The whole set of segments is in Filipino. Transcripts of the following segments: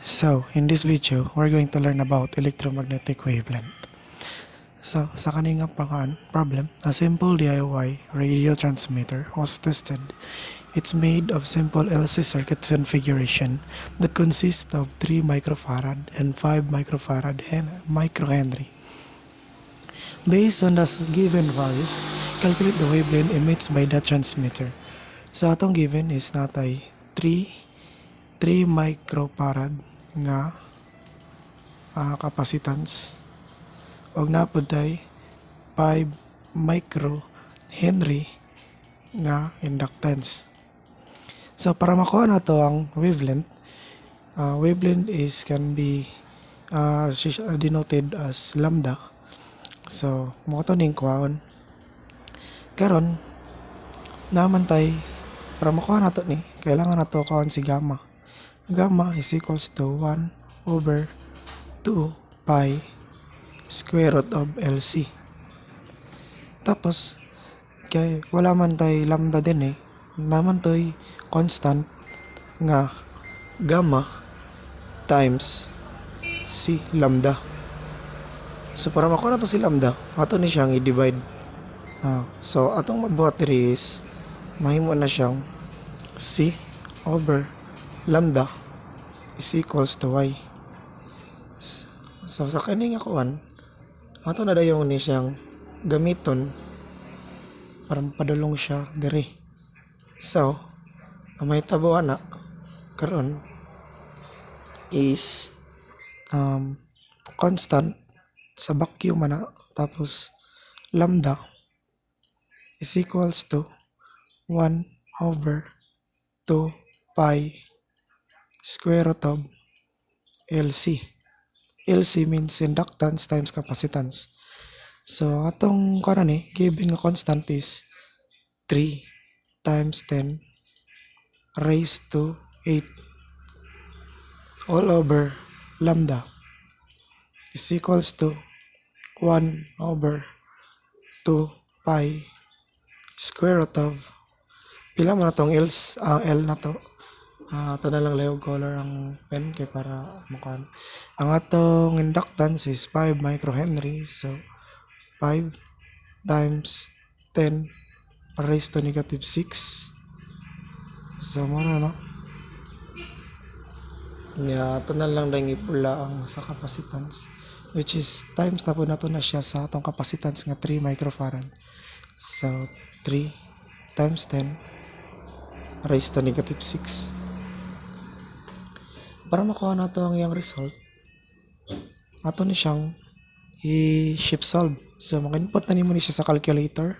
So, in this video, we're going to learn about electromagnetic wavelength. So, sa kaninga problem, a simple DIY radio transmitter was tested. It's made of simple LC circuit configuration that consists of 3 microfarad and 5 microfarad and microhenry. Based on the given values, calculate the wavelength emits by the transmitter. So, atong given is natay 3 microfarad nga capacitance og napod tay 5 microhenry nga inductance. So para makuha na to ang wavelength, wavelength can be denoted as lambda. So mo to ning kuhaon karon naman tay para makuha na to ni kailangan na to kuhaon si gamma. Gamma is equals to 1 over 2 pi square root of LC. Tapos, kay wala man tay lambda din naman to'y constant nga gamma times C lambda. So, para makuha na to si lambda, ato ni siyang i-divide. So, atong mabuhat diri is mahimo na siyang C over lambda is equals to y. So sa kaning akuan, ato na dayon ni siyang gamiton para mapadulong siya diri. So, ang may tabuan na karon is constant sa vacuum na tapos lambda is equals to 1 over 2 pi square root of LC. LC means inductance times capacitance. So, atong given nga constant is 3 times 10 raised to 8 all over lambda is equals to 1 over 2 pi square root of pila mo na tong L na to. Ito na lang layog color ang pen kay para mukan. Ang atong inductance is 5 microhenry. So, 5 times 10 raised to negative 6. So, muna no? Ito na lang lang ipula ang sa capacitance. Which is, times na po na to na siya sa atong capacitance nga 3 microfarad. So, 3 times 10 raised to negative 6. Para makuha na to ang iyang result, ato ni siyang i-shift solve. So, mag-input na nimo ni siya sa calculator.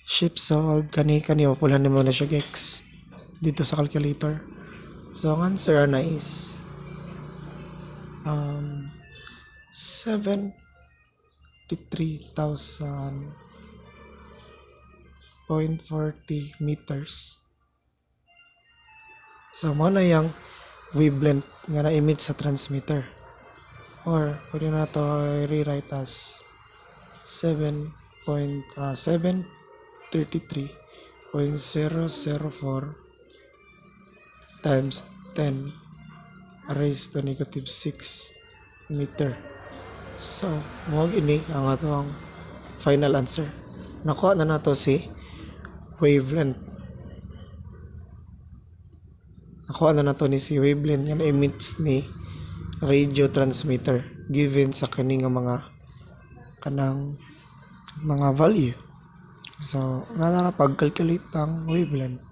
Shift solve, kani mapulan nimo na siya x dito sa calculator. So, ang answer na is 73,000.40 meters. So, mo na yung wavelength nga na-emit sa transmitter. Or, pwede na ito rewrite as 7.33.004 times 10 raised to negative 6 meter. So, huwag ini ang atong final answer. Nakuha na nato si wavelength. Nakuha na nato ni si wavelength yan emits ni radio transmitter given sa kaning mga kanang mga value. So, pag-calculate ang wavelength